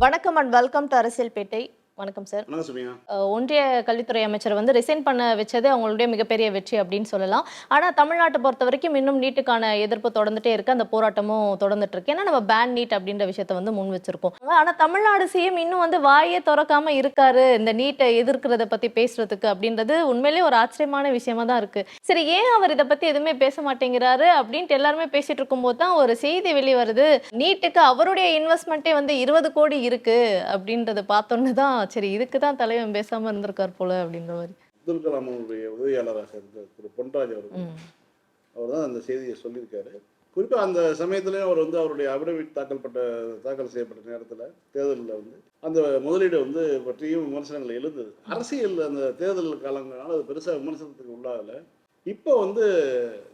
வணக்கம் and welcome to அரசியல் பேட்டை. வணக்கம் சார். வணக்கம் சுமியா. ஒன்றிய கல்வித்துறை அமைச்சர் வந்து ரிசைன் பண்ண வச்சது அவங்களுடைய மிகப்பெரிய வெற்றி அப்படின்னு சொல்லலாம். ஆனா தமிழ்நாட்டை பொறுத்த வரைக்கும் இன்னும் நீட்டுக்கான எதிர்ப்பு தொடர்ந்துட்டே இருக்கு. அந்த போராட்டமும் தொடர்ந்துட்டு இருக்கு. ஏன்னா நம்ம பேன் நீட் அப்படின்ற விஷயத்தை வந்து முன் வச்சிருக்கோம். ஆனா தமிழ்நாடு சிஎம் இன்னும் வந்து வாயே திறக்காம இருக்காரு இந்த நீட்டை எதிர்க்கிறத பத்தி பேசுறதுக்கு அப்படின்றது உண்மையிலேயே ஒரு ஆச்சரியமான விஷயமா தான் இருக்கு. சரி, ஏன் அவர் இதை பத்தி எதுவுமே பேச மாட்டேங்கிறாரு அப்படின்ட்டு எல்லாருமே பேசிட்டு இருக்கும்போது தான் ஒரு செய்தி வெளி வருது. நீட்டுக்கு அவருடைய இன்வெஸ்ட்மெண்ட்டே வந்து 20 கோடி இருக்கு அப்படின்றத பார்த்தோன்னு தான் சரி இதுக்கு தான் தலைவன் பேசாம இருந்திருக்கார் போல அப்படின்ற மாதிரி. அப்துல் கலாம் அவருடைய உதவியாளராக இருந்த திரு பொன்ராஜ் அவர்கள் அவர் தான் அந்த செய்தியை சொல்லியிருக்காரு. குறிப்பாக அந்த சமயத்துலேயும் அவர் வந்து அவருடைய அபிடவிட் தாக்கல் செய்யப்பட்ட நேரத்தில் தேர்தலில் வந்து அந்த முதலீடு வந்து பற்றியும் விமர்சனங்கள் எழுந்தது. அரசியல் அந்த தேர்தல் காலங்களால் அது பெருசாக விமர்சனத்துக்கு உள்ளாகலை. இப்போ வந்து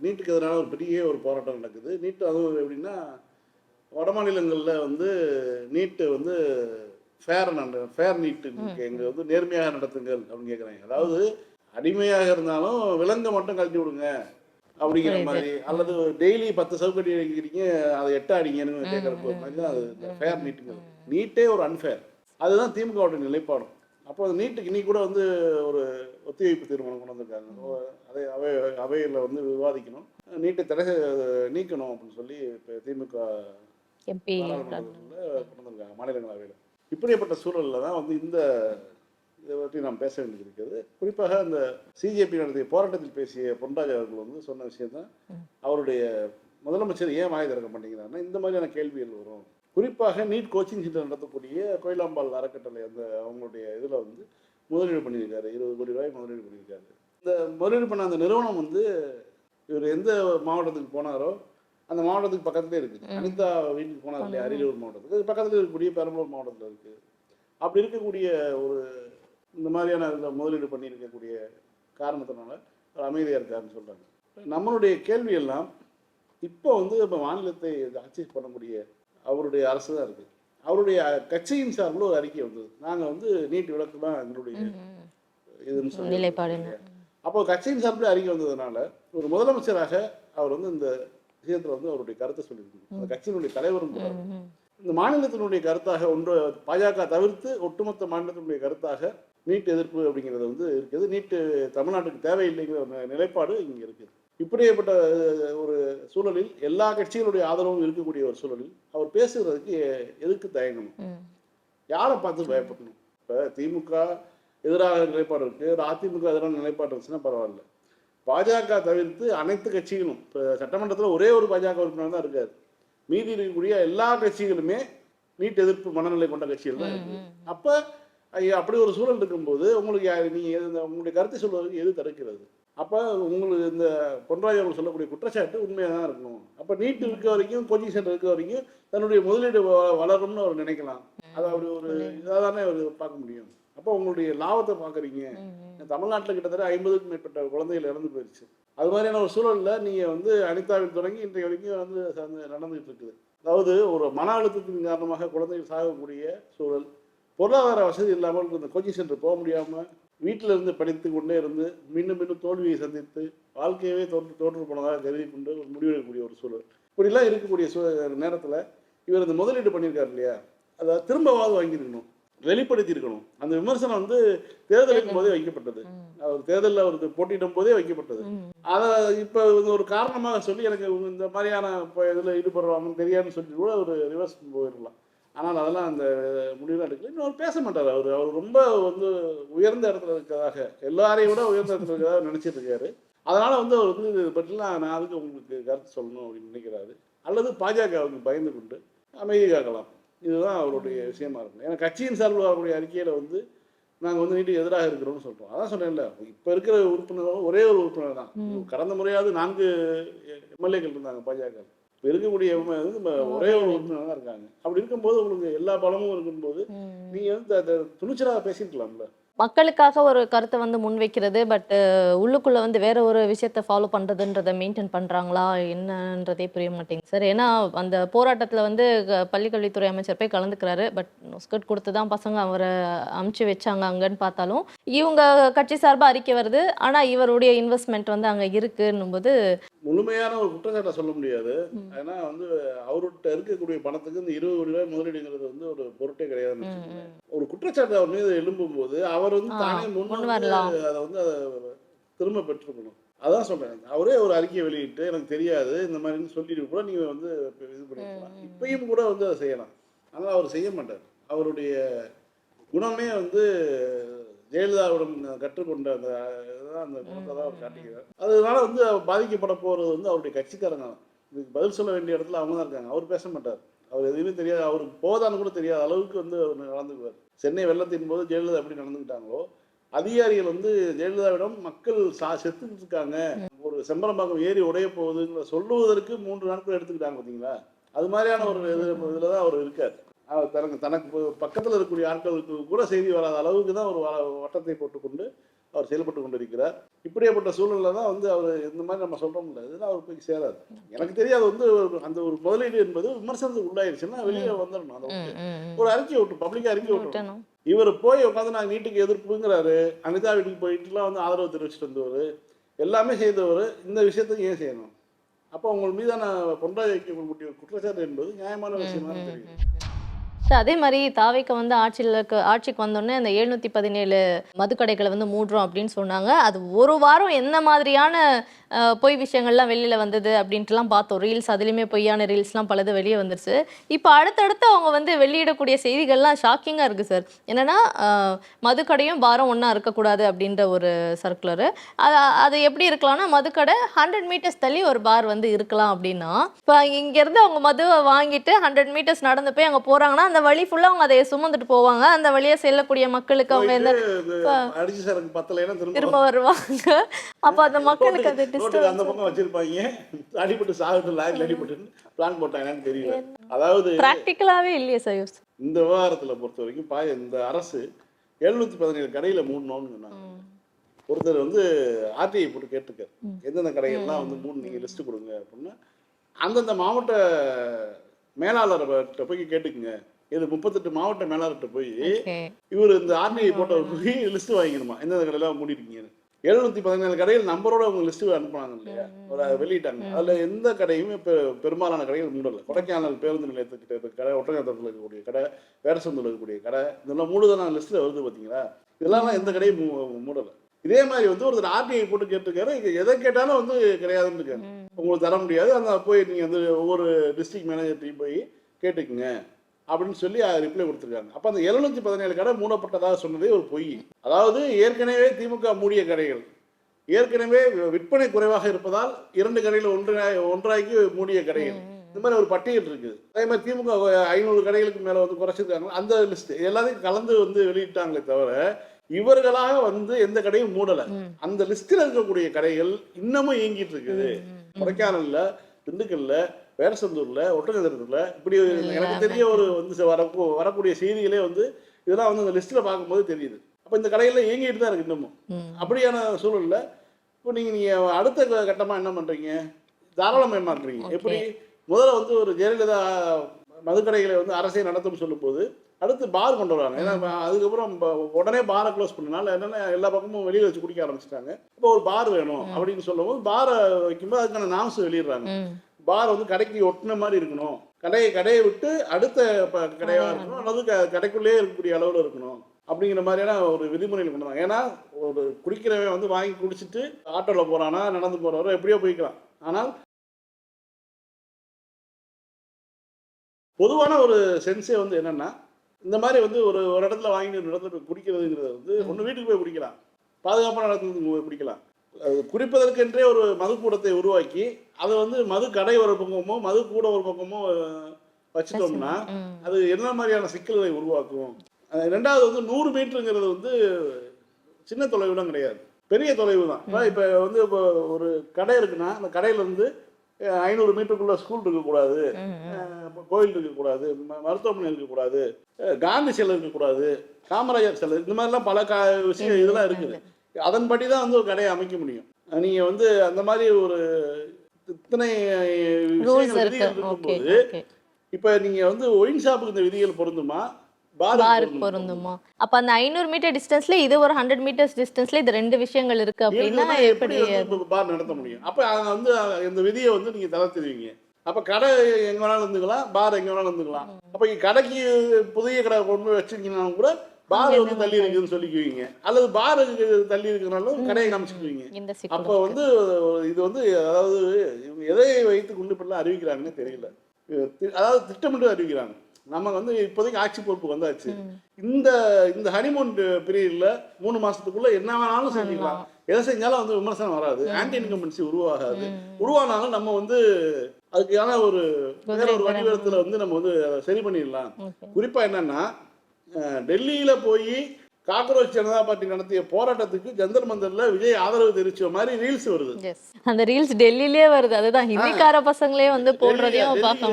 நீட்டுக்கு எதிரான ஒரு பெரிய ஒரு போராட்டம் நடக்குது. நீட்டு அதுவும் எப்படின்னா வட மாநிலங்களில் வந்து நீட்டு வந்து ஃபேர் நீட்டு எங்க வந்து நேர்மையாக நடத்துங்கள் அப்படின்னு கேட்குறாங்க. அதாவது அடிமையாக இருந்தாலும் விலங்கை மட்டும் கழட்டி விடுங்க அப்படிங்கிற மாதிரி, அல்லது டெய்லி 10 சவுக்கடி அடிக்கிறீங்க அதை 8 அடிங்கன்னு கேட்குற மாதிரி தான் அது ஃபேர் நீட்டுங்கிறது. நீட்டே ஒரு அன்ஃபேர். அதுதான் திமுகவோட நிலைப்பாடும். அப்போ அந்த நீட்டுக்கு இன்னைக்கு கூட வந்து ஒரு ஒத்திவைப்பு தீர்மானம் கொண்டு வந்திருக்காங்க. அதை அவையில் வந்து விவாதிக்கணும், நீட்டை நீக்கணும் அப்படின்னு சொல்லி இப்போ திமுக எம்பி கொண்டு வந்திருக்காங்க மாநிலங்களவையில். இப்படிப்பட்ட சூழலில் தான் வந்து இந்த இதை பற்றி நாம் பேச வேண்டியது இருக்கிறது. குறிப்பாக அந்த சிஜேபி நடத்திய போராட்டத்தில் பேசிய பொன்ராஜ் அவர்கள் வந்து சொன்ன விஷயம் தான், அவருடைய முதலமைச்சர் ஏன் வாய் திறக்க மாட்டேங்கிறாருன்னா இந்த மாதிரியான கேள்விகள் வரும். குறிப்பாக நீட் கோச்சிங் சென்டர் நடத்தக்கூடிய கோயிலாம்பாள் அறக்கட்டளை அந்த அவங்களுடைய இதில் வந்து முதலீடு பண்ணியிருக்காரு. 20 கோடி ரூபாய் முதலீடு பண்ணியிருக்காரு. இந்த முதலீடு பண்ண அந்த நிறுவனம் வந்து இவர் எந்த மாவட்டத்துக்கு போனாரோ அந்த மாவட்டத்துக்கு பக்கத்துலேயே இருக்குது. அனிதா வீட்டுக்கு போனார் இல்லையா, அரியலூர் மாவட்டத்துக்கு பக்கத்தில் இருக்கக்கூடிய பெரம்பலூர் மாவட்டத்தில் இருக்குது. அப்படி இருக்கக்கூடிய ஒரு இந்த மாதிரியான இதில் முதலீடு பண்ணியிருக்கக்கூடிய காரணத்தினால ஒரு அமைதியாக இருக்காருன்னு சொல்கிறாங்க. நம்மளுடைய கேள்வி எல்லாம் இப்போ வந்து இப்போ மாநிலத்தை ஆட்சி பண்ணக்கூடிய அவருடைய அரசு தான் இருக்குது. அவருடைய கட்சியின் சார்பில் ஒரு அறிக்கை வந்தது, நாங்கள் வந்து நீட் விளக்கு தான் எங்களுடைய இதுன்னு சொல்லி. அப்போ கட்சியின் சார்பில் அறிக்கை வந்ததுனால ஒரு முதலமைச்சராக அவர் வந்து இந்த விஷயத்தில் வந்து அவருடைய கருத்தை சொல்லியிருக்காங்க. அந்த கட்சியினுடைய தலைவரும் கூட இந்த மாநிலத்தினுடைய கருத்தாக ஒன்று பாஜக தவிர்த்து ஒட்டுமொத்த மாநிலத்தினுடைய கருத்தாக நீட் எதிர்ப்பு அப்படிங்கிறது வந்து இருக்குது. நீட்டு தமிழ்நாட்டுக்கு தேவையில்லைங்கிற ஒரு நிலைப்பாடு இங்கே இருக்குது. இப்படியேப்பட்ட ஒரு சூழலில் எல்லா கட்சிகளுடைய ஆதரவும் இருக்கக்கூடிய ஒரு சூழலில் அவர் பேசுகிறதுக்கு எதுக்கு தயங்கணும், யாரை பார்த்து பயப்படணும்? இப்போ திமுக எதிராக நிலைப்பாடு இருக்குது, அதிமுக எதிரான நிலைப்பாடு இருந்துச்சுன்னா பரவாயில்ல. பாஜக தவிர்த்து அனைத்து கட்சிகளும் இப்போ சட்டமன்றத்தில் ஒரே ஒரு பாஜக உறுப்பினர் தான் இருக்காரு. மீதி இருக்கக்கூடிய எல்லா கட்சிகளுமே நீட் எதிர்ப்பு மனநிலை கொண்ட கட்சிகள் தான் இருக்கு. அப்போ அப்படி ஒரு சூழல் இருக்கும்போது உங்களுக்கு நீங்கள் உங்களுடைய கருத்தை சொல்வதற்கு எது தடுக்கிறது? அப்போ உங்களுக்கு இந்த பொன்ராஜ் அவர்கள் சொல்லக்கூடிய குற்றச்சாட்டு உண்மையாக தான் இருக்கணும். அப்போ நீட் இருக்க வரைக்கும் கோச்சிங் சென்டர் இருக்க வரைக்கும் தன்னுடைய முதலீடு வளரும்னு அவர் நினைக்கலாம். அதை அப்படி ஒரு இதாக தானே அவர் பார்க்க முடியும். அப்போ உங்களுடைய லாபத்தை பார்க்குறீங்க. தமிழ்நாட்டில் கிட்டத்தட்ட 50க்கும் மேற்பட்ட குழந்தைகள் இறந்து போயிடுச்சு. அது மாதிரியான ஒரு சூழலில் நீங்கள் வந்து அனிதாவில் தொடங்கி இன்றைய வரைக்கும் வந்து நடந்துகிட்டு இருக்குது. அதாவது ஒரு மன அழுத்தத்தின் காரணமாக குழந்தைகள் சாகக்கூடிய சூழல், பொருளாதார வசதி இல்லாமல் இந்த கோச்சிங் சென்டர் போக முடியாமல் வீட்டில் இருந்து படித்து கொண்டே இருந்து மீண்டும் தோல்வியை சந்தித்து வாழ்க்கையவே தோற்று போனதாக கருதி கொண்டு ஒரு முடிவெடுக்கக்கூடிய ஒரு சூழல். இப்படிலாம் இருக்கக்கூடிய நேரத்தில் இவர் இந்த முதலீடு பண்ணியிருக்காரு இல்லையா, அதை திரும்பவாது வாங்கியிருக்கணும், வெளிப்படுத்தியிருக்கணும். அந்த விமர்சனம் வந்து தேர்தலுக்கும் போதே வைக்கப்பட்டது, அவர் தேர்தலில் அவருக்கு போட்டியிடும் போதே வைக்கப்பட்டது. அதை இப்போ ஒரு காரணமாக சொல்லி எனக்கு இந்த மாதிரியான இதில் ஈடுபடுறாங்கன்னு தெரியாதுன்னு சொல்லிட்டு கூட ஒரு ரிவர்ஸ் போயிடலாம். ஆனால் அதெல்லாம் அந்த முடிவுலாம் எடுக்கல. இன்னும் அவர் பேச மாட்டார். அவர் ரொம்ப வந்து உயர்ந்த இடத்துல இருக்கிறதாக, எல்லாரையும் விட உயர்ந்த இடத்துல இருக்கிறதாக நினச்சிட்டு இருக்காரு. அதனால் வந்து அவர் வந்து இதை பற்றிலாம் நான் அதுக்கு உங்களுக்கு கருத்து சொல்லணும் அப்படின்னு நினைக்கிறாரு. அல்லது பாஜகவுக்கு பயந்து கொண்டு அமைதி காக்கலாம். இதுதான் அவருடைய விஷயமா இருக்கும். ஏன்னா கட்சியின் சார்பில் அவருடைய அறிக்கையில் வந்து நாங்கள் வந்து நீட்டுக்கு எதிராக இருக்கிறோம்னு சொல்கிறோம். அதான் சொன்னேன்ல, இப்போ இருக்கிற உறுப்பினர்களும் ஒரே ஒரு உறுப்பினர் தான். கடந்த முறையாவது 4 எம்எல்ஏக்கள் இருந்தாங்க பாஜக. இப்போ இருக்கக்கூடிய ஒரே ஒரு உறுப்பினர் தான் இருக்காங்க. அப்படி இருக்கும்போது உங்களுக்கு எல்லா பலமும் இருக்கும்போது நீங்கள் வந்து துணிச்சலாக பேசியிருக்கலாம்ல. மக்களுக்காக ஒரு கருத்தை வந்து முன்வைக்கிறது, பட் உள்ளுக்குள்ள வந்து வேற ஒரு விஷயத்த ஃபாலோ பண்றதுன்றத மெயின்டைன் பண்றாங்களா என்னன்றதே புரிய மாட்டேங்குது சார். ஏன்னா அந்த போராட்டத்துல வந்து பள்ளிக்கல்வித்துறை அமைச்சர் போய் கலந்துக்கிறாரு. பட் ஸ்கர்ட் கொடுத்து தான் பசங்க அவரை அமுச்சு வச்சாங்க அங்கன்னு பார்த்தாலும், இவங்க கட்சி சார்பா அறிக்கை வருது. ஆனா இவருடைய இன்வெஸ்ட்மெண்ட் வந்து அங்க இருக்குன்னும் போது முழுமையான ஒரு குற்றச்சாட்டை சொல்ல முடியாது. ஏன்னா வந்து அவர்கிட்ட இருக்கக்கூடிய பணத்துக்கு இந்த 20 கோடி ரூபாய் முதலீடுங்கிறது வந்து ஒரு பொருட்டே கிடையாதுன்னு வச்சுக்கோங்களேன். ஒரு குற்றச்சாட்டு அவர் மீது எழும்பும் போது அவர் வந்து தானே முன் முன் வரலாம். அதை வந்து அதை திரும்ப பெற்றுக்கணும். அதான் சொல்றேன். அவரே ஒரு அறிக்கையை வெளியிட்டு எனக்கு தெரியாது இந்த மாதிரின்னு சொல்லிட்டு கூட நீங்க வந்து இது பண்ணிக்கலாம். இப்பயும் கூட வந்து அதை செய்யலாம். ஆனால் அவர் செய்ய மாட்டார். அவருடைய குணமே வந்து ஜெயலலிதாவிடம் கற்றுக்கொண்ட அந்த இதுதான் அந்த குணத்தை தான் அவர் காட்டுகிறார். அதனால வந்து அவர் பாதிக்கப்பட போகிறது வந்து அவருடைய கட்சிக்காரங்க தான். இதுக்கு பதில் சொல்ல வேண்டிய இடத்துல அவங்க தான் இருக்காங்க. அவர் பேச மாட்டார். அவர் எதுவுமே தெரியாது. அவருக்கு போதான்னு கூட தெரியாத அளவுக்கு வந்து அவர் நடந்துக்குவார். சென்னை வெள்ளத்தின் போது ஜெயலலிதா எப்படி நடந்துக்கிட்டாங்களோ, அதிகாரிகள் வந்து ஜெயலலிதாவிடம் மக்கள் செத்துக்கிட்டு இருக்காங்க, ஒரு செம்பரம்பாக்கம் ஏரி உடைய போகுதுங்கிற சொல்லுவதற்கு 3 நாட்கள் எடுத்துக்கிட்டாங்க பார்த்தீங்களா? அது மாதிரியான ஒரு இதில் தான் அவர் இருக்கார். தனக்கு பக்கத்தில் இருக்கக்கூடிய ஆட்களுக்கு கூட செய்தி வராத அளவுக்கு தான் ஒரு வட்டத்தை போட்டுக்கொண்டு அவர் செயல்பட்டு கொண்டிருக்கிறார். இப்படியேப்பட்ட சூழலில் தான் வந்து அவர் இந்த மாதிரி நம்ம சொல்கிறோம்ல, இதெல்லாம் அவர் போய் சேராது. எனக்கு தெரியாது வந்து அந்த ஒரு முதலீடு என்பது விமர்சனத்துக்கு உள்ளாயிருச்சுன்னா வெளியே வந்துடணும். அந்த ஒரு அறிக்கை விட்டு பப்ளிக்காக அறிக்கை விட்டுணும். இவர் போய் உட்காந்து நாங்கள் நீட்டுக்கு எதிர்ப்புங்கிறாரு. அனிதா வீட்டுக்கு போயிட்டுலாம் வந்து ஆதரவு தெரிவிச்சுட்டு வந்தவர், எல்லாமே செய்தவர். இந்த விஷயத்தையும் ஏன் செய்யணும்? அப்போ உங்கள் மீதான பொன்ராஜ் வைக்கக்கூடிய குற்றச்சாட்டு என்பது நியாயமான விஷயமா தெரியும். அதே மாதிரி தாவேக்க வந்து ஆட்சிக்கு வந்தோடனே அந்த 717 மதுக்கடைகளை வந்து மூடுறோம் அப்படின்னு சொன்னாங்க. அது ஒரு வாரம் என்ன மாதிரியான பொய் விஷயங்கள்லாம் வெளியில வந்தது அப்படின்ட்டுலாம் பார்த்தோம். ரீல்ஸ் அதுலேயுமே பொய்யான ரீல்ஸ்லாம் பலது வெளியே வந்துருச்சு. இப்போ அடுத்தடுத்து அவங்க வந்து வெளியிடக்கூடிய செய்திகள்லாம் ஷாக்கிங்காக இருக்குது சார். என்னன்னா மதுக்கடையும் பாரம் ஒன்றா இருக்கக்கூடாது அப்படின்ற ஒரு சர்க்குலரு. அது எப்படி இருக்கலாம்னா, மதுக்கடை 100 மீட்டர்ஸ் தள்ளி ஒரு பார் வந்து இருக்கலாம் அப்படின்னா, இப்போ இங்கேருந்து அவங்க மதுவை வாங்கிட்டு 100 மீட்டர்ஸ் நடந்து போய் அங்கே போகிறாங்கன்னா அந்த வழி ஃபுல்லாக அவங்க அதை சுமந்துட்டு போவாங்க. அந்த வழியை செல்லக்கூடிய மக்களுக்கு அவங்க எந்த திரும்ப வருவாங்க. அப்போ அந்த மக்களுக்கு அது அந்த பக்கம் வச்சிருப்பாங்க. அடிபட்டு சாகட்டு லாரியில் அடிபட்டு பிளான் போட்டாங்கன்னு தெரியல. அதாவது பிராக்டிக்கலாவே இல்லையே சார். இந்த விவகாரத்துல பொறுத்த வரைக்கும் இந்த அரசு 717 கடையில மூடணும்னு சொன்னாங்க. ஒருத்தர் வந்து ஆர்டிஐ போட்டு கேட்டிருக்காரு, எந்தெந்த கடைகள்லாம் வந்து மூணு நீங்க லிஸ்ட் கொடுங்க அப்படின்னா, அந்தந்த மாவட்ட மேலாளர்கிட்ட போய் கேட்டுக்குங்க. இது 38 மாவட்ட மேலாளர்கிட்ட போய் இவர் இந்த ஆர்டிஐ போட்டவர் போய் லிஸ்ட் வாங்கிக்கணுமா, எந்தெந்த கடையெல்லாம் மூடிருக்கீங்கன்னு. 717 கடைகள் நம்பரோட அவங்க லிஸ்ட் அனுப்புனாங்க இல்லையா, ஒரு வெளியிட்டாங்க. அதுல எந்த கடையுமே பெரும்பாலான கடைகள் மூடலை. கொடைக்கானல் பேருந்து நிலையத்துக்கிட்ட இருக்க கடை, ஒட்டகத்தரத்தில் இருக்கக்கூடிய கடை, வேடசந்தூர் இருக்கக்கூடிய கடை, இதெல்லாம் மூடுதலான லிஸ்ட்ல வருது பார்த்தீங்களா. இதெல்லாம் எந்த கடையும் மூடலை. இதே மாதிரி வந்து ஒருத்தர் ஆர்டிஐ போட்டு கேட்டிருக்காரு, எதை கேட்டாலும் வந்து கிடையாதுன்னு இருக்காரு. உங்களுக்கு தர முடியாது, அந்த போய் நீங்க வந்து ஒவ்வொரு டிஸ்ட்ரிக்ட் மேனேஜர்ட்டையும் போய் கேட்டுக்குங்க அப்படின்னு சொல்லி ரிப்ளை கொடுத்துருக்காங்க. அப்போ அந்த 717 கடை மூடப்பட்டதாக சொன்னதே ஒரு பொய். அதாவது ஏற்கனவே திமுக மூடிய கடைகள், ஏற்கனவே விற்பனை குறைவாக இருப்பதால் 2 கடைகள் ஒன்றாக்கி மூடிய கடைகள், இந்த மாதிரி ஒரு பட்டியல் இருக்குது. அதே மாதிரி திமுக 500 கடைகளுக்கு மேலே வந்து குறைச்சிருக்காங்க. அந்த லிஸ்ட் எல்லாத்தையும் கலந்து வந்து வெளியிட்டாங்களே தவிர இவர்களாக வந்து எந்த கடையும் மூடலை. அந்த லிஸ்டில் இருக்கக்கூடிய கடைகள் இன்னமும் இயங்கிட்டு இருக்குது. கொடைக்கானல்ல, திண்டுக்கல்ல, வேடசந்தூர்ல, ஒட்டகத்தரத்துல, இப்படி எனக்கு தெரிய ஒரு வந்து வரக்கூடிய செய்திகளே வந்து இதெல்லாம் வந்து அந்த லிஸ்ட்ல பார்க்கும்போது தெரியுது. அப்போ இந்த கடையில இயங்கிட்டு தான் இருக்கு இன்னமும். அப்படியான சூழல்ல இப்போ நீங்க அடுத்த கட்டமா என்ன பண்றீங்க, தாராளமயமாக்குறீங்க. எப்படி முதல்ல வந்து ஒரு ஜெயலலிதா மதுக்கடைகளை வந்து அரசே நடத்தும் சொல்லும் போது அடுத்து பார் கொண்டு வராங்க. ஏன்னா அதுக்கப்புறம் உடனே பாரை க்ளோஸ் பண்ணனால என்னென்ன எல்லா பக்கமும் வெளியில் வச்சு குடிக்க ஆரம்பிச்சிட்டாங்க. இப்போ ஒரு பார் வேணும் அப்படின்னு சொல்லும் போது பாரை வைக்கும்போது அதுக்கான நாம்ஸ் வெளியிடுறாங்க. பார் வந்து கடைக்கு ஒட்டின மாதிரி இருக்கணும், கடையை விட்டு அடுத்த கடையாக இருக்கணும், அல்லது கடைக்குள்ளேயே இருக்கக்கூடிய அளவில் இருக்கணும் அப்படிங்கிற மாதிரியான ஒரு விதிமுறைகள் கொண்டு வராங்க. ஏன்னா ஒரு குடிக்கிறவன் வந்து வாங்கி குடிச்சிட்டு ஆட்டோவில் போகிறானா, நடந்து போகிறவரோ எப்படியோ போய்க்கலாம். ஆனால் பொதுவான ஒரு சென்ஸே வந்து என்னென்னா, இந்த மாதிரி வந்து ஒரு இடத்துல வாங்கி ஒரு இடத்துல குடிக்கிறதுங்கிறது வந்து ஒன்று வீட்டுக்கு போய் குடிக்கலாம், பாதுகாப்பான இடத்துல போய் குடிக்கலாம். குடிப்பதற்கென்றே ஒரு மதுக்கூடத்தை உருவாக்கி அதை வந்து மது கடை ஒரு பக்கமோ மது கூட ஒரு பக்கமோ வச்சுட்டோம்னா அது என்ன மாதிரியான சிக்கல்களை உருவாக்கும். ரெண்டாவது வந்து 100 மீட்டருங்கிறது வந்து சின்ன தொலைவுலாம் கிடையாது, பெரிய தொலைவு தான். இப்போ வந்து இப்போ ஒரு கடை இருக்குன்னா அந்த கடையிலேருந்து 500 மீட்டருக்குள்ள ஸ்கூல் இருக்கக்கூடாது, கோயில் இருக்கக்கூடாது, மருத்துவமனை இருக்கக்கூடாது, காந்தி சிலை இருக்கக்கூடாது, காமராஜர் சிலை, இந்த மாதிரிலாம் பல விஷயம் இதெல்லாம் இருக்குது. அதன்படி தான் வந்து ஒரு கடையை அமைக்க முடியும். நீங்கள் வந்து அந்த மாதிரி ஒரு இத்தனை விஷயங்கள் விதிகள் இருக்கும்போது இப்போ நீங்கள் வந்து ஒயின் ஷாப்புக்கு இந்த விதிகள் பொருந்துமா, பாருக்கு பொருந்துமா? அப்ப அந்த 500 மீட்டர் டிஸ்டன்ஸ்ல இது ஒரு 100 மீட்டர்ஸ் டிஸ்டன்ஸ்ல இது 2 விஷயங்கள் இருக்கு அப்படின்னா எப்படி பார் நடத்த முடியும்? அப்ப வந்து இந்த விதியை வந்து நீங்க தளர்த்துவீங்க. அப்ப கடை எங்க வேணாலும் இருந்துக்கலாம், பார் எங்க வேணாலும் இருந்துக்கலாம். அப்ப கடைக்கு புதிய கடை கொண்டு வச்சிருக்கீங்கன்னா கூட பார் வந்து தள்ளி இருக்குதுன்னு சொல்லிக்குவீங்க, அல்லது பார் தள்ளி இருக்கிறனாலும் கடையை காமிச்சுக்குவீங்க. அப்ப வந்து இது வந்து அதாவது இவங்க எதை வைத்து கொண்டு இப்படிலாம் அறிவிக்கிறாங்கன்னு தெரியல. அதாவது திட்டமிட்டு அறிவிக்கிறாங்க. நம்ம வந்து இப்போதைக்கு ஆட்சி பொறுப்பு வந்தாச்சு. இந்த இந்த ஹனிமூன் பீரியட்ல 3 மாசத்துக்குள்ள என்ன வேணாலும் செஞ்சுக்கலாம். எதை செஞ்சாலும் வந்து விமர்சனம் வராது, ஆன்டி இன்கம்பன்சி உருவாகாது. உருவானாலும் நம்ம வந்து அதுக்கான ஒரு வேற ஒரு வடிவத்தில் வந்து நம்ம வந்து சரி பண்ணிடலாம். குறிப்பா என்னன்னா, டெல்லியில போய் காக்ரோச் ஜனதா பார்ட்டி நடத்திய போராட்டத்துக்கு ஜந்தர் மந்தர்ல விஜய் ஆதரவு தெரிவிச்ச மாதிரி ரீல்ஸ் வருது. அந்த ரீல்ஸ் டெல்லியிலே வருது. அதுதான் ஹிந்திக்கார பசங்களே வந்து போடுறதையும் பார்க்க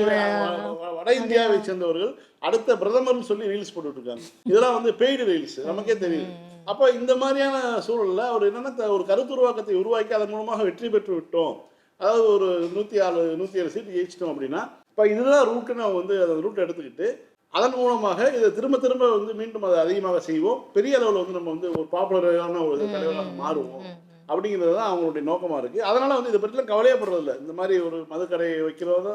வட இந்தியாவை சேர்ந்தவர்கள் அடுத்த பிரதமர்னு சொல்லி ரீல்ஸ் போட்டுட்டு இருக்காங்க. இதெல்லாம் வந்து பெய்டு ரீல்ஸ், நமக்கே தெரியுது. அப்ப இந்த மாதிரியான சூழல்ல அவர் என்னன்னா ஒரு கருத்துருவாக்கத்தை உருவாக்கி அதன் மூலமாக வெற்றி பெற்று விட்டோம், அதாவது ஒரு 107 சீட்டு ஜெயிச்சிட்டோம் அப்படின்னா, இப்ப இதுதான் ரூட்டுன்னு வந்து அந்த ரூட் எடுத்துக்கிட்டு அதன் மூலமாக இதை திரும்ப திரும்ப வந்து மீண்டும் அதை அதிகமாக செய்வோம், பெரிய அளவில் வந்து நம்ம வந்து ஒரு பாப்புலரான ஒரு தலைவராக மாறுவோம் அப்படிங்கிறது தான் அவங்களுடைய நோக்கமாக இருக்குது. அதனால் வந்து இதை பற்றிலாம் கவலையப்படுறதில்ல. இந்த மாதிரி ஒரு மதுக்கடையை வைக்கிறதோ,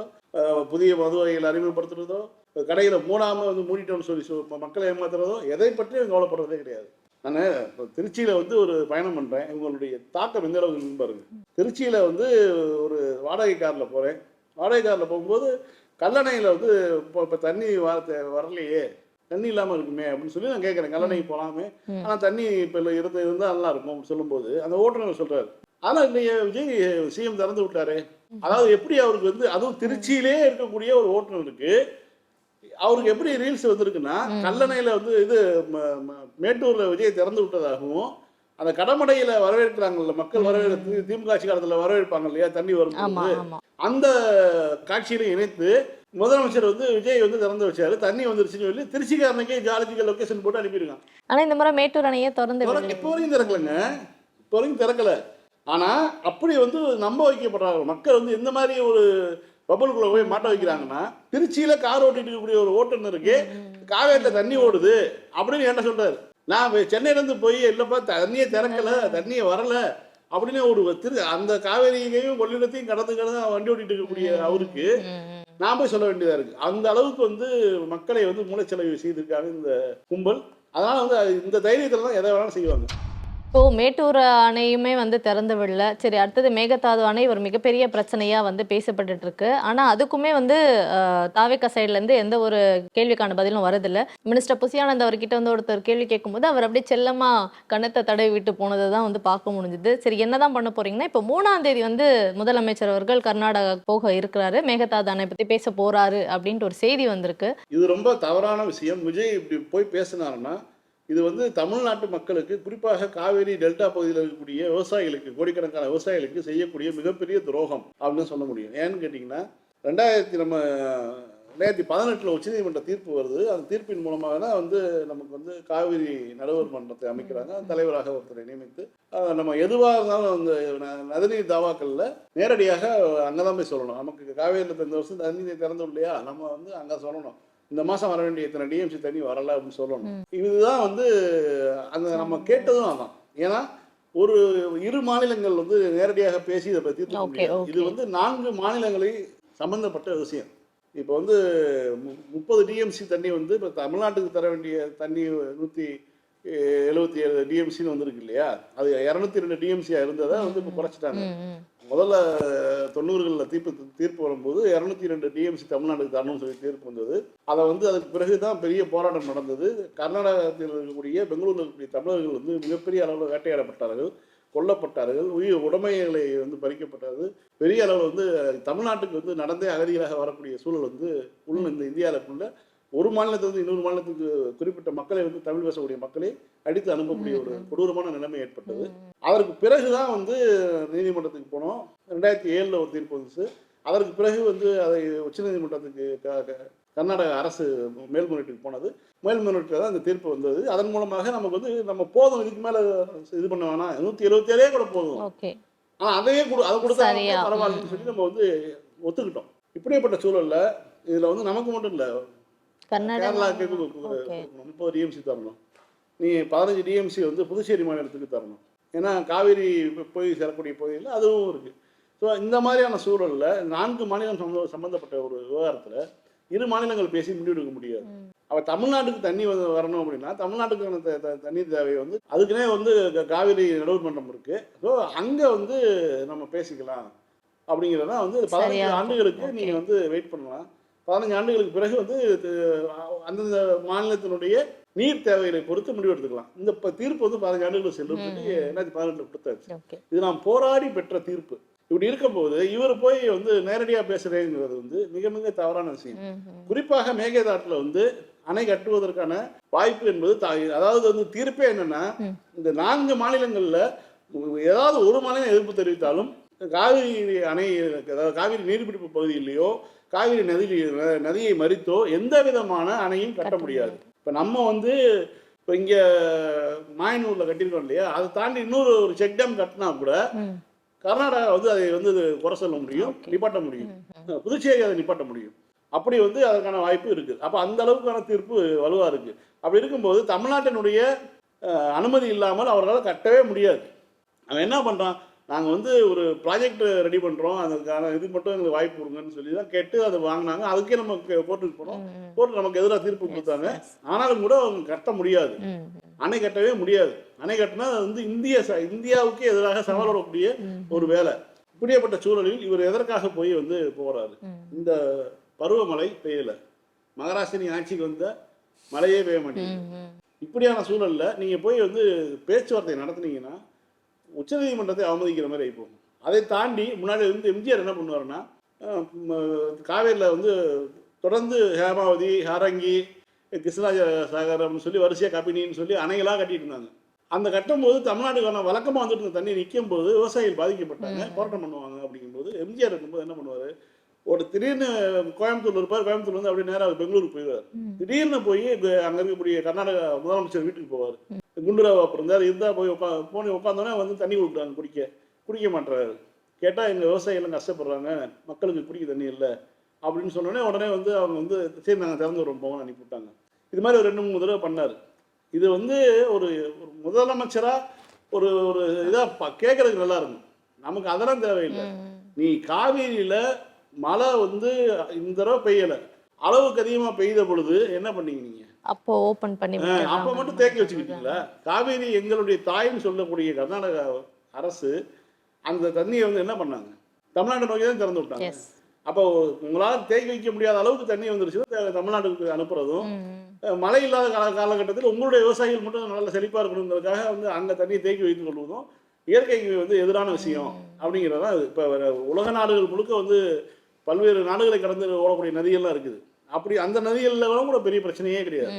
புதிய மது வகைகள் அறிமுகப்படுத்துறதோ, கடையில் மூடாமல் வந்து மூடிட்டோம்னு சொல்லி மக்களை ஏமாத்துறதோ, எதை பற்றியும் கவலைப்படுறதே கிடையாது. நான் இப்போ திருச்சியில் வந்து ஒரு பயணம் பண்ணுறேன். இவங்களுடைய தாக்கம் எந்த அளவுக்கு பாருங்க. திருச்சியில் வந்து ஒரு வாடகை காரில் போகிறேன். வாடகை காரில் போகும்போது கல்லணையில் வந்து இப்போ தண்ணி வரலையே, தண்ணி இல்லாமல் இருக்குமே அப்படின்னு சொல்லி நான் கேட்குறேன். கல்லணைக்கு போகலாமே, ஆனால் தண்ணி இப்போ இருந்தால் நல்லா இருக்கும் அப்படின்னு சொல்லும்போது அந்த ஓட்டுநர் சொல்கிறாரு, ஆனால் இன்னைக்கு விஜய் சிஎம் திறந்து விட்டாரு. அதாவது எப்படி அவருக்கு வந்து, அதுவும் திருச்சியிலே இருக்கக்கூடிய ஒரு ஓட்டுநருக்கு அவருக்கு எப்படி ரீல்ஸ் வந்திருக்குன்னா, கல்லணையில் வந்து இது மேட்டூரில் விஜய் திறந்து விட்டதாகவும், அந்த கடமடையில் வரவேற்கிறாங்கல்ல மக்கள், திமுக ஆட்சி காலத்தில் வரவேற்பாங்க இல்லையா தண்ணி வரும்போது, அந்த காட்சியில இணைத்து முதலமைச்சர் வந்து விஜய் வந்து திறந்து வச்சாரு, தண்ணி வந்துருச்சுன்னு சொல்லி திருச்சிக்காரனுக்கே ஜாலஜிக்கல் லொகேஷன் போட்டு அனுப்பியிருக்காங்க. ஆனா இந்த முறை மேட்டூர் அணையை திறந்து இப்போ வரைக்கும் திறக்கலங்க, இப்போ வரைக்கும் திறக்கல. ஆனா அப்படி வந்து நம்ப வைக்கப்படுறாங்க மக்கள். வந்து எந்த மாதிரி ஒரு பபுளுக்குள்ள போய் மாட்ட வைக்கிறாங்கன்னா, திருச்சியில கார் ஓட்டிட்டு இருக்கக்கூடிய ஒரு ஓட்டுநருக்கு காவேரியில் தண்ணி ஓடுது அப்படின்னு என்ன சொல்றாரு. நான் சென்னையிலேருந்து போய் இல்லைப்பா தண்ணியே திறக்கல, தண்ணியே வரல அப்படின்னு ஒரு அந்த காவேரியையும் கொள்ளிடத்தையும் கடந்து வண்டி ஓட்டிட்டு இருக்கக்கூடிய அவருக்கு நான் போய் சொல்ல வேண்டியதா இருக்கு. அந்த அளவுக்கு வந்து மக்களை வந்து மூளைச்சலவை செய்திருக்காங்க இந்த கும்பல். அதனால வந்து இந்த தைரியத்துல தான் எதை வேணாலும் செய்வாங்க. இப்போ மேட்டூர் அணையுமே வந்து திறந்து விடல. சரி, அடுத்தது மேகதாது அணை ஒரு மிகப்பெரிய பிரச்சனையா வந்து பேசப்பட்டு இருக்கு. ஆனா அதுக்குமே வந்து தாவேகா சைட்ல இருந்து எந்த ஒரு கேள்விக்கான பதிலும் வரதில்லை. மினிஸ்டர் புசியானந்த் அவர்கிட்ட வந்து ஒருத்தர் கேள்வி கேட்கும்போது அவர் அப்படியே செல்லமா கணத்தை தடவி விட்டு போனதை தான் வந்து பார்க்க முடிஞ்சுது. சரி, என்னதான் பண்ண போறீங்கன்னா, இப்போ 3ஆம் தேதி வந்து முதலமைச்சர் அவர்கள் கர்நாடகா போக இருக்கிறாரு, மேகதாது அணை பத்தி பேச போறாரு அப்படின்ட்டு ஒரு செய்தி வந்திருக்கு. இது ரொம்ப தவறான விஷயம். விஜய் இப்படி போய் பேசினாருன்னா இது வந்து தமிழ்நாட்டு மக்களுக்கு, குறிப்பாக காவேரி டெல்டா பகுதியில் இருக்கக்கூடிய விவசாயிகளுக்கு, கோடிக்கணக்கான விவசாயிகளுக்கு செய்யக்கூடிய மிகப்பெரிய துரோகம் அப்படின்னு சொல்ல முடியும். ஏன்னு கேட்டிங்கன்னா, 2018 உச்சநீதிமன்ற தீர்ப்பு வருது. அந்த தீர்ப்பின் மூலமாக தான் வந்து நமக்கு வந்து காவிரி நடுவர் மன்றத்தை அமைக்கிறாங்க. தலைவராக ஒருத்தரை நியமித்து நம்ம எதுவாக இருந்தாலும் அந்த நதிநீர் தாவாக்களில் நேரடியாக அங்கே தான் போய் சொல்லணும். நமக்கு காவேரியில் இந்த வருஷம் தண்ணி திறந்தோம் இல்லையா, நம்ம வந்து அங்கே சொல்லணும், இந்த மாதம் வர வேண்டிய இத்தனை டிஎம்சி தண்ணி வரல அப்படின்னு சொல்லணும். இதுதான் வந்து அந்த நம்ம கேட்டதும் அதான். ஏன்னா ஒரு 2 மாநிலங்கள் வந்து நேரடியாக பேசி இதை பற்றி தீர்க்க முடியாது. இது வந்து 4 மாநிலங்களை சம்பந்தப்பட்ட விஷயம். இப்போ வந்து 30 டிஎம்சி தண்ணி வந்து இப்போ தமிழ்நாட்டுக்கு தர வேண்டிய தண்ணி 177 டிஎம்சின்னு வந்துருக்கு இல்லையா, அது 202 டிஎம்சியாக இருந்ததை வந்து இப்போ குறைச்சிட்டாங்க. முதல்ல 90களில் தீர்ப்பு வரும்போது 202 டிஎம்சி தமிழ்நாட்டுக்கு தரணும்னு சொல்லி தீர்ப்பு வந்தது. அதை வந்து அதுக்கு பிறகு தான் பெரிய போராட்டம் நடந்தது. கர்நாடகத்தில் இருக்கக்கூடிய, பெங்களூரில் இருக்கக்கூடிய தமிழர்கள் வந்து மிகப்பெரிய அளவில் வேட்டையாடப்பட்டார்கள், கொல்லப்பட்டார்கள், உயிர் உடைமைகளை வந்து பறிக்கப்பட்டது. பெரிய அளவில் வந்து தமிழ்நாட்டுக்கு வந்து நடந்தே அகதிகளாக வரக்கூடிய சூழல் வந்து இந்த இந்தியாவுக்குள்ள ஒரு மாநிலத்திலிருந்து இன்னொரு மாநிலத்துக்கு குறிப்பிட்ட மக்களை வந்து தமிழ் பேசக்கூடிய மக்களை அடித்து அனுப்பக்கூடிய ஒரு கொடூரமான நிலைமை ஏற்பட்டது. அதற்கு பிறகுதான் வந்து நீதிமன்றத்துக்கு போனோம். 2007 ஒரு தீர்ப்பு வந்துச்சு. அதற்கு பிறகு வந்து அதை உச்சநீதிமன்றத்துக்கு கர்நாடக அரசு மேல்முறையீட்டுக்கு போனது. மேல்முறையீட்டில் தான் அந்த தீர்ப்பு வந்தது. அதன் மூலமாக நமக்கு வந்து நம்ம போதும், இதுக்கு மேலே இது பண்ண வேணாம், 177 கூட போதும், ஓகே. ஆனால் அதையே அதை கொடுத்தா சரியா. பரவாயில்லன்னு சொல்லி நம்ம வந்து ஒத்துக்கிட்டோம். இப்படிப்பட்ட சூழல்ல இதில் வந்து நமக்கு மட்டும் இல்லை, கேரளாவுக்கு 30 டிஎம்சி தரணும், நீ 15 டிஎம்சி வந்து புதுச்சேரி மாநிலத்துக்கு தரணும், ஏன்னா காவிரி போய் சேரக்கூடிய பகுதியில் அதுவும் இருக்குது. ஸோ இந்த மாதிரியான சூழலில் 4 மாநிலம் சம்மந்தப்பட்ட ஒரு விவகாரத்தில் 2 மாநிலங்கள் பேசி முடிவெடுக்க முடியாது. அவள் தமிழ்நாட்டுக்கு தண்ணி வரணும் அப்படின்னா தமிழ்நாட்டுக்கான தண்ணீர் தேவை வந்து அதுக்குன்னே வந்து காவிரி நடுவர் மன்றம் இருக்குது. ஸோ அங்கே வந்து நம்ம பேசிக்கலாம் அப்படிங்கிறதா வந்து 15 ஆண்டுகளுக்கு நீங்கள் வந்து வெயிட் பண்ணலாம். 15 ஆண்டுகளுக்கு பிறகு வந்து அந்தந்த மாநிலத்தினுடைய நீர் தேவைகளை பொறுத்து முடிவெடுத்துக்கலாம். இந்த தீர்ப்பு வந்து 15 ஆண்டுகள் செல்லும் சொல்லி 2018 கொடுத்தாச்சு. இது நாம் போராடி பெற்ற தீர்ப்பு. இப்படி இருக்கும்போது இவர் போய் வந்து நேரடியாக பேசுறேங்கிறது வந்து மிக மிக தவறான விஷயம். குறிப்பாக மேகதாட்டில் வந்து அணை கட்டுவதற்கான வாய்ப்பு என்பது அதாவது வந்து தீர்ப்பே என்னன்னா, இந்த 4 மாநிலங்களில் ஏதாவது ஒரு மாநிலம் எதிர்ப்பு தெரிவித்தாலும் காவிரி அணை, அதாவது காவிரி நீர்பிடிப்பு பகுதியிலேயோ காவிரி நதியை மறித்தோ எந்த விதமான அணையும் கட்ட முடியாது. இப்போ நம்ம வந்து இப்போ இங்கே மாயனூரில் கட்டியிருக்கோம் இல்லையா, அதை தாண்டி இன்னொரு ஒரு செக் டேம் கட்டினா கூட கர்நாடகா வந்து அதை வந்து குறை சொல்ல முடியும், நிப்பாட்ட முடியும், புதுச்சேரி அதை நிப்பாட்ட முடியும். அப்படி வந்து அதற்கான வாய்ப்பு இருக்குது. அப்போ அந்த அளவுக்கான தீர்ப்பு வலுவாக இருக்குது. அப்படி இருக்கும்போது தமிழ்நாட்டினுடைய அனுமதி இல்லாமல் அவர்களால் கட்டவே முடியாது. அவன் என்ன பண்ணுறான், நாங்கள் வந்து ஒரு ப்ராஜெக்ட் ரெடி பண்ணுறோம், அதுக்கான இது மட்டும் எங்களுக்கு வாய்ப்பு கொடுங்கன்னு சொல்லி தான் கேட்டு அதை வாங்கினாங்க. அதுக்கே நம்ம கோர்ட்டுக்கு போனோம், கோர்ட்டு நமக்கு எதிராக தீர்ப்பு கொடுத்தாங்க. ஆனாலும் கூட அவங்க கட்ட முடியாது, அணை கட்டவே முடியாது. அணை கட்டினா வந்து இந்தியாவுக்கு எதிராக சவால் வரக்கூடிய ஒரு வேலை. இப்படியேப்பட்ட சூழலில் இவர் எதற்காக போய் வந்து போகிறாரு? இந்த பருவமழை பெய்யலை, மகாராஷ்டிரா ஆட்சிக்கு வந்த மழையே பெய்ய மாட்டேங்குது. இப்படியான சூழலில் நீங்கள் போய் வந்து பேச்சுவார்த்தை நடத்துனீங்கன்னா உச்சநீதிமன்றத்தை அவமதிக்கிற மாதிரி ஆகிப்போம். அதை தாண்டி முன்னாடி வந்து எம்ஜிஆர் என்ன பண்ணுவாருன்னா, காவேரியில் வந்து தொடர்ந்து ஹேமாவதி, ஹரங்கி, கிருஷ்ணராஜ சாகர் அப்படின்னு சொல்லி வரிசையாக கபினின்னு சொல்லி அணைகளாக கட்டிட்டு இருந்தாங்க. அந்த கட்டும்போது தமிழ்நாட்டுக்கான வழக்கமாக வந்துட்டு இருந்த தண்ணி நிற்கும் போது விவசாயிகள் பாதிக்கப்பட்டாங்க, போராட்டம் பண்ணுவாங்க. அப்படிங்கும்போது எம்ஜிஆர் இருக்கும்போது என்ன பண்ணுவார், ஒரு திடீர்னு கோயம்புத்தூர் இருப்பார், கோயம்புத்தூர் வந்து அப்படியே நேராக பெங்களூருக்கு போயிடுவார். திடீர்னு போய் அங்கே இருக்கக்கூடிய கர்நாடகா முதலமைச்சர் வீட்டுக்கு போவார். குண்டுராவ் அப்புறம் இருந்தால் போய் உட்காந்தோன்னே வந்து தண்ணி கொடுக்குறாங்க, குடிக்க மாட்டுறாரு. கேட்டால் எங்கள் விவசாயிகள் கஷ்டப்படுறாங்க, மக்களுக்கு குடிக்க தண்ணி இல்லை அப்படின்னு சொன்னோடனே உடனே வந்து அவங்க வந்து சரி நாங்கள் திறந்து விடுறோம் போவோம்னு அனுப்பிவிட்டாங்க. இது மாதிரி ஒரு 2-3 தடவை பண்ணார். இது வந்து ஒரு முதலமைச்சராக ஒரு ஒரு இதாக கேட்கறதுக்கு நல்லா இருக்கும். நமக்கு அதெல்லாம் தேவையில்லை. நீ காவிரியில் மழை வந்து இந்த தடவை பெய்யலை, அளவுக்கு அதிகமாக பெய்த பொழுது என்ன பண்ணீங்க நீங்கள்? அப்போ ஓப்பன் பண்ணி அப்போ மட்டும் தேக்கி வச்சுக்கிட்டீங்களா? காவிரி எங்களுடைய தாய்ன்னு சொல்லக்கூடிய கர்நாடக அரசு அந்த தண்ணியை வந்து என்ன பண்ணாங்க, தமிழ்நாடு நோக்கி தான் திறந்து விட்டாங்க. அப்போ உங்களால் தேக்கி வைக்க முடியாத அளவுக்கு தண்ணி வந்துருச்சுன்னா தமிழ்நாட்டுக்கு அனுப்புறதும், மழை இல்லாத காலகட்டத்தில் உங்களுடைய விவசாயிகள் மட்டும் நல்ல செழிப்பாக இருக்கணுங்கிறதுக்காக வந்து அங்கே தண்ணியை தேக்கி வைத்துக் கொள்வதும் இயற்கைக்கு வந்து எதிரான விஷயம் அப்படிங்கிறதான். இப்போ உலக நாடுகள் முழுக்க வந்து பல்வேறு நாடுகளை கடந்து ஓடக்கூடிய நதிகள்லாம் இருக்குது. அப்படி அந்த நதிகளில் கூட பெரிய பிரச்சனையே கிடையாது.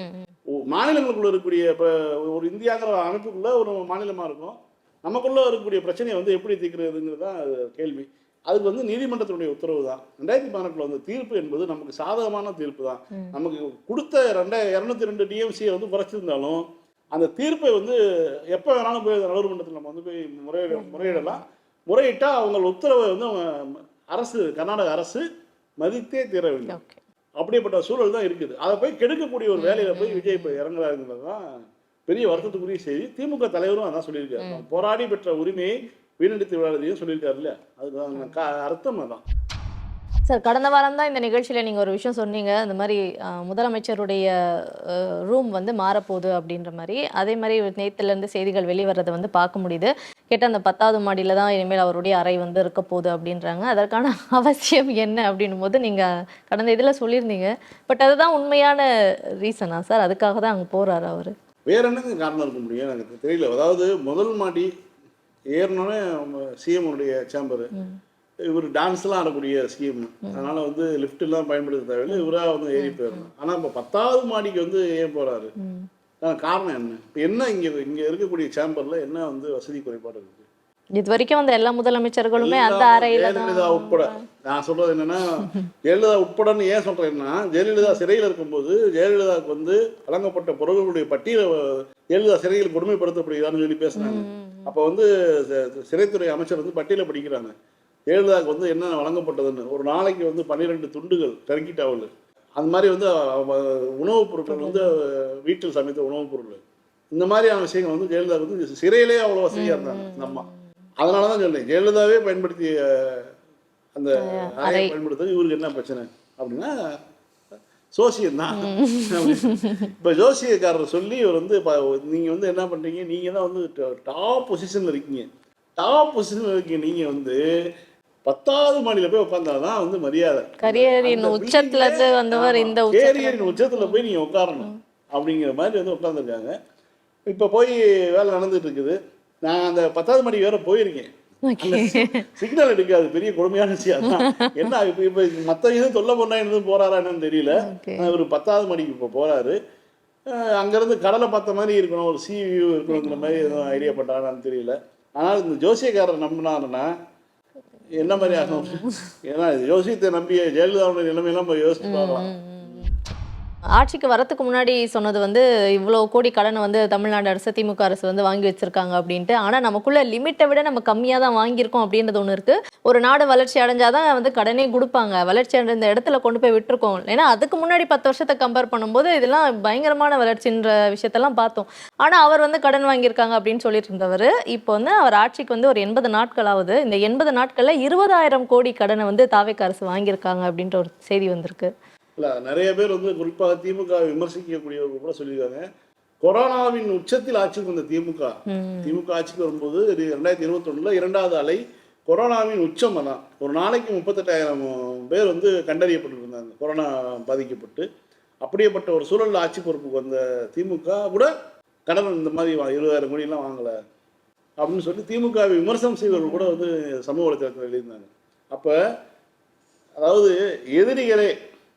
மாநிலங்களுக்குள்ள இருக்கக்கூடிய இப்போ ஒரு இந்தியாங்கிற அமைப்புக்குள்ள ஒரு மாநிலமாக இருக்கும், நமக்குள்ளே இருக்கக்கூடிய பிரச்சனையை வந்து எப்படி தீர்க்கிறதுங்கிறது தான் கேள்வி. அதுக்கு வந்து நீதிமன்றத்தினுடைய உத்தரவு தான். 2018 வந்து தீர்ப்பு என்பது நமக்கு சாதகமான தீர்ப்பு தான். நமக்கு கொடுத்த 202 டிஎம்சியை வந்து குறைச்சிருந்தாலும் அந்த தீர்ப்பை வந்து எப்போ வேணாலும் போய் நடுவர் மன்றத்தில் நம்ம வந்து போய் முறையிடலாம். முறையிட்டால் அவங்க உத்தரவை வந்து அவங்க அரசு, கர்நாடக அரசு மதித்தே தீர வேண்டும். அப்படிப்பட்ட சூழல் தான் இருக்குது. அதை போய் கெடுக்கக்கூடிய ஒரு வேலையில் போய் விஜய் இப்போ இறங்குறாருங்கிறது தான் பெரிய வருத்தத்துக்குரிய செய்தி. திமுக தலைவரும் அதான் சொல்லியிருக்காரு, போராடி பெற்ற உரிமையை வீணடித்து விடாததையும் சொல்லியிருக்காரு இல்லையா, அதுக்கு அர்த்தம் அதான். சார், கடந்த வாரம் தான் இந்த நிகழ்ச்சியில் நீங்கள் ஒரு விஷயம் சொன்னீங்க, இந்த மாதிரி முதலமைச்சருடைய ரூம் வந்து மாறப்போகுது அப்படின்ற மாதிரி. அதே மாதிரி நேற்றுலேருந்து செய்திகள் வெளிவரதை வந்து பார்க்க முடியுது. கேட்டால் அந்த 10வது மாடியில் தான் இனிமேல் அவருடைய அறை வந்து இருக்க போகுது அப்படின்றாங்க. அதற்கான அவசியம் என்ன அப்படின்னும் போது நீங்கள் கடந்த இதில் சொல்லியிருந்தீங்க. பட் அதுதான் உண்மையான ரீசனா சார்? அதுக்காக தான் அங்கே போகிறாரு அவர்? வேற என்னங்க காரணம் இருக்க முடியும் எனக்கு தெரியல. அதாவது முதல் மாடி ஏறினோடனே சிஎம்னுடைய சேம்பரு, இவர் டான்ஸ்லாம் ஆடக்கூடிய ஸ்கீம், அதனால வந்து லிஃப்ட் எல்லாம் பயன்படுத்த தேவையில்லை, இவராக வந்து ஏறி போயிடணும். ஆனால் இப்போ 10வது மாடிக்கு வந்து ஏன் போறாரு? காரணம் என்ன? இப்போ என்ன இங்கே இருக்கக்கூடிய சேம்பரில் என்ன வந்து வசதி குறைபாடு இருக்குது? இது வரைக்கும் வந்த எல்லா முதலமைச்சர்களுமே அந்த அறையில தான். ஜெயலலிதா உட்பட நான் சொல்றது என்னன்னா, ஜெயலலிதா உட்படன்னு ஏன் சொல்றேன்னா, ஜெயலலிதா சிறையில் இருக்கும்போது ஜெயலலிதாவுக்கு வந்து வழங்கப்பட்ட பொருள்களுடைய பட்டியலை ஜெயலலிதா சிறையில் கொடுமைப்படுத்தப்படுகிறான்னு சொல்லி பேசுனாங்க. அப்போ வந்து சிறைத்துறை அமைச்சர் வந்து பட்டியலை படிக்கிறாங்க. ஜெயலலிதாவுக்கு வந்து என்ன வழங்கப்பட்டதுன்னு. ஒரு நாளைக்கு வந்து 12 துண்டுகள் டர்க்கி டவல், அந்த மாதிரி வந்து உணவுப் பொருட்கள் வந்து வீட்டில் சமைத்த உணவுப் பொருள், இந்த மாதிரியான விஷயங்கள் வந்து ஜெயலலிதாவுக்கு வந்து சிறையிலே அவ்வளோ வசதியாக இருந்தாங்க இந்த அம்மா. அதனால தான் சொன்னேன், ஜெயலலிதாவே பயன்படுத்திய அந்த அறையை பயன்படுத்துறது இவருக்கு என்ன பிரச்சனை அப்படின்னா சோசியம் தான். இப்போ ஜோசியக்காரர் சொல்லி இவர் வந்து நீங்கள் வந்து என்ன பண்ணுறீங்க, நீங்கள் தான் வந்து டாப் பொசிஷனில் இருக்கீங்க, டாப் பொசிஷனில் இருக்கீங்க, நீங்கள் வந்து 10வது மாடியில் போய் உட்காந்தாதான் வந்து மரியாதை. கரியரின் உச்சத்துல இருந்து வந்தவர் இந்த கேரியரின் உச்சத்தில் போய் நீங்கள் உட்காரணும் அப்படிங்கிற மாதிரி வந்து உட்காந்துருக்காங்க. இப்போ போய் வேலை நடந்துட்டு இருக்குது. நான் அந்த 10வது மாடி வேற போயிருக்கேன். சிக்னல் எடுக்காது, பெரிய கொடுமையான விஷயம் தான். என்ன இப்போ மற்ற இதுவும் தொல்லை பண்ணா எதுவும் போறாரா என்னன்னு தெரியல. ஒரு 10வது மாடிக்கு இப்போ போறாரு. அங்கேருந்து கடலை பார்த்த மாதிரி இருக்கணும், ஒரு சி வியூ இருக்கணுங்கிற மாதிரி எதுவும் ஐடியா பண்ணுறாங்கன்னு தெரியல. ஆனால் இந்த ஜோசியக்காரர் நம்பினாருன்னா என்ன மாதிரி ஆகணும்? ஏன்னா ஜோசியத்தை நம்பிய ஜெயலலிதாவுடைய நிலைமையெல்லாம் யோசிச்சு பார்க்கலாம். ஆட்சிக்கு வரத்துக்கு முன்னாடி சொன்னது வந்து இவ்வளோ கோடி கடனை வந்து தமிழ்நாடு அரசு திமுக அரசு வந்து வாங்கி வச்சிருக்காங்க அப்படின்ட்டு. ஆனால் நமக்குள்ள லிமிட்டை விட நம்ம கம்மியாக தான் வாங்கியிருக்கோம் அப்படின்றது ஒன்று இருக்கு. ஒரு நாடு வளர்ச்சி அடைஞ்சாதான் வந்து கடனே கொடுப்பாங்க, வளர்ச்சி அடைந்த இடத்துல கொண்டு போய் விட்டுருக்கோம். ஏன்னா அதுக்கு முன்னாடி 10 வருஷத்தை கம்பேர் பண்ணும்போது இதெல்லாம் பயங்கரமான வளர்ச்சின்ற விஷயத்தெல்லாம் பார்த்தோம். ஆனால் அவர் வந்து கடன் வாங்கியிருக்காங்க அப்படின்னு சொல்லிட்டு இருந்தவர் இப்போ வந்து அவர் ஆட்சிக்கு வந்து ஒரு 80 நாட்கள் ஆகுது. இந்த 80 நாட்களில் 20,000 கோடி கடனை வந்து தாவேக்கா அரசு வாங்கியிருக்காங்க அப்படின்ற ஒரு செய்தி வந்திருக்கு. இல்லை, நிறைய பேர் வந்து குறிப்பாக திமுக விமர்சிக்கக்கூடியவர்கள் கூட சொல்லியிருக்காங்க, கொரோனாவின் உச்சத்தில் ஆட்சிக்கு வந்த திமுக ஆட்சிக்கு வரும்போது 2021 2வது அலை கொரோனாவின் உச்சம் தான். ஒரு நாளைக்கு 38,000 பேர் வந்து கண்டறியப்பட்டு இருந்தாங்க கொரோனா பாதிக்கப்பட்டு. அப்படியேப்பட்ட ஒரு சூழலில் ஆட்சி பொறுப்புக்கு வந்த திமுக கூட கடன் இந்த மாதிரி 20,000 கோடியெல்லாம் வாங்கலை அப்படின்னு சொல்லி திமுக விமர்சனம் செய்வர்கள் கூட வந்து சமூக வலைத்தளத்தில் எழுதியிருந்தாங்க. அப்போ அதாவது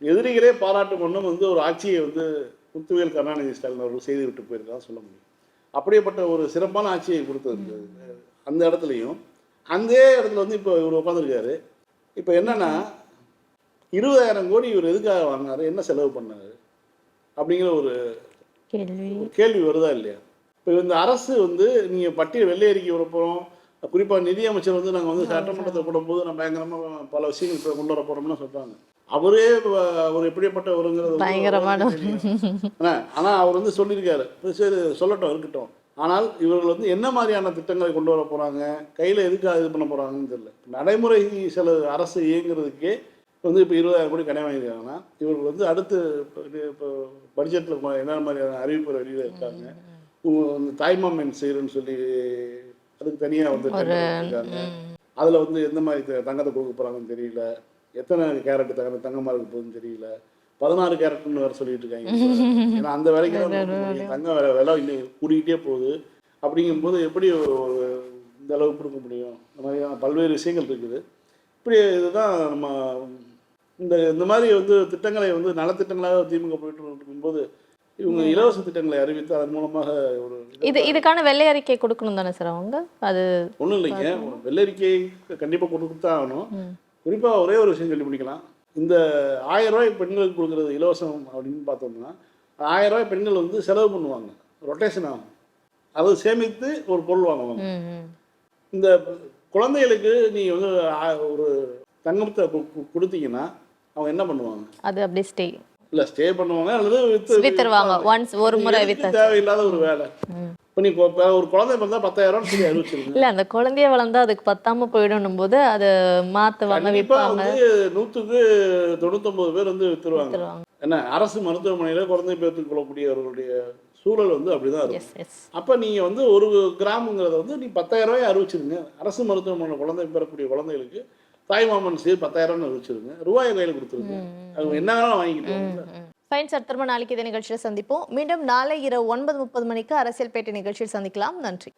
எதிரிகளே பாராட்டும் ஒன்றும் வந்து ஒரு ஆட்சியை வந்து முத்துவேல் கருணாநிதி ஸ்டாலின் அவர்கள் செய்து விட்டு போயிருக்காங்க சொல்ல முடியும். அப்படியேப்பட்ட ஒரு சிறப்பான ஆட்சியை கொடுத்தது அந்த இடத்துலையும். அந்த இடத்துல வந்து இப்போ இவர் உட்காந்துருக்காரு. இப்போ என்னன்னா 20,000 கோடி இவர் எதுக்காக வாங்கினாரு, என்ன செலவு பண்ணாரு அப்படிங்கிற ஒரு கேள்வி வருதா இல்லையா? இப்போ இந்த அரசு வந்து நீங்கள் பட்டியல் வெள்ளை அறிக்கை வரப்போகிறோம், குறிப்பாக நிதியமைச்சர் வந்து நாங்கள் வந்து சட்டமன்றத்தை போடும்போது நம்ம பயங்கரமாக பல விஷயங்கள் இப்போ கொண்டு வர போகிறோம்னு சொல்கிறாங்க. அவரே அவர் எப்படிப்பட்டவருங்கிறது பயங்கரமான. ஆனால் அவர் வந்து சொல்லியிருக்காரு, சரி சொல்லட்டும் இருக்கட்டும். ஆனால் இவர்கள் வந்து என்ன மாதிரியான திட்டங்களை கொண்டு வர போகிறாங்க, கையில் எதுக்காக இது பண்ண போகிறாங்கன்னு தெரியல. நடைமுறை சில அரசு இயங்குறதுக்கே வந்து இப்போ 20,000 கோடி கடை வாங்கியிருக்காங்கன்னா இவர்கள் வந்து அடுத்து இப்போ பட்ஜெட்டில் என்ன மாதிரியான அறிவிப்பு வெளியில் இருக்காங்க. தாய்மாமன் செய்கிறேன்னு சொல்லி அதுக்கு தனியாக வந்து இருக்காங்க. அதில் வந்து எந்த மாதிரி தங்கத்தை கொடுக்க போகிறாங்கன்னு தெரியல. எத்தனை கேரட் தங்கமாக இருக்க போகுதுன்னு தெரியல. 16 கேரட்னு வேறு சொல்லிட்டு இருக்காங்க. ஏன்னா அந்த வேலைக்கு தங்க விலை இன்னும் கூடிக்கிட்டே போகுது. அப்படிங்கும்போது எப்படி இந்த அளவுக்கு கொடுக்க முடியும்? இந்த மாதிரியான பல்வேறு விஷயங்கள் இருக்குது. இப்படி இதுதான் நம்ம இந்த மாதிரி வந்து திட்டங்களை வந்து நலத்திட்டங்களாக திமுக போயிட்டு இருக்கும்போது இவங்க இலவச திட்டங்களை அறிவித்து அதன் மூலமாக ஒரு இதுக்கான வெள்ளை அறிக்கை கொடுக்கணும் தானே சார் அவங்க? அது ஒன்றும் இல்லைங்க, வெள்ளை அறிக்கை கண்டிப்பாக கொடுத்துதான் ஆகணும். குறிப்பாக ஒரே ஒரு விஷயம் சொல்லி முடிக்கலாம். இந்த 1000 ரூபாய் பெண்களுக்கு கொடுக்குறது இலவசம் அப்படின்னு பார்த்தோம்னா 1000 ரூபாய் பெண்கள் வந்து செலவு பண்ணுவாங்க, ரொட்டேஷன் ஆகும், அதை சேமித்து ஒரு பொருள் வாங்குவாங்க. இந்த குழந்தைகளுக்கு நீங்கள் வந்து ஒரு தங்கத்தை கொடுத்தீங்கன்னா அவங்க என்ன பண்ணுவாங்க? அது அப்படியே ஸ்டே பண்ணுவாங்க அல்லது வித்துருவாங்க. ஒன்ஸ் ஒரு முறை தேவையில்லாத ஒரு வேலை. இப்போ நீ ஒரு குழந்தை பிறந்தா 10,000 சொல்லி அறிவிச்சிருங்க. இல்லை, அந்த குழந்தைய வளர்ந்தா அதுக்கு பத்தாம போயிடணும் போது அதை மாற்றுவாங்க. இப்போ வந்து 100க்கு 99 பேர் வந்து வித்துருவாங்க. என்ன அரசு மருத்துவமனையில் குழந்தை பேர்த்துக் கொள்ளக்கூடியவர்களுடைய சூழல் வந்து அப்படிதான் இருக்கும். அப்போ நீங்கள் வந்து ஒரு கிராமுங்கிறத வந்து நீ 10,000 ரூபாய் அறிவிச்சிருங்க. அரசு மருத்துவமனையில் குழந்தை பெறக்கூடிய குழந்தைகளுக்கு தாய்மாமன் செய்து 10,000 அறிவிச்சிருங்க. ரூபாயை கையில் கொடுத்துருங்க, அவங்க என்ன வேணாலும் வாங்கிட்டு. ஃபைன் சார், திரும்ப நாளைக்கு இதே நிகழ்ச்சியில் சந்திப்போம். மீண்டும் நாளை இரவு 9:30 மணிக்கு அரசியல் பேட்டை நிகழ்ச்சியில் சந்திக்கலாம். நன்றி.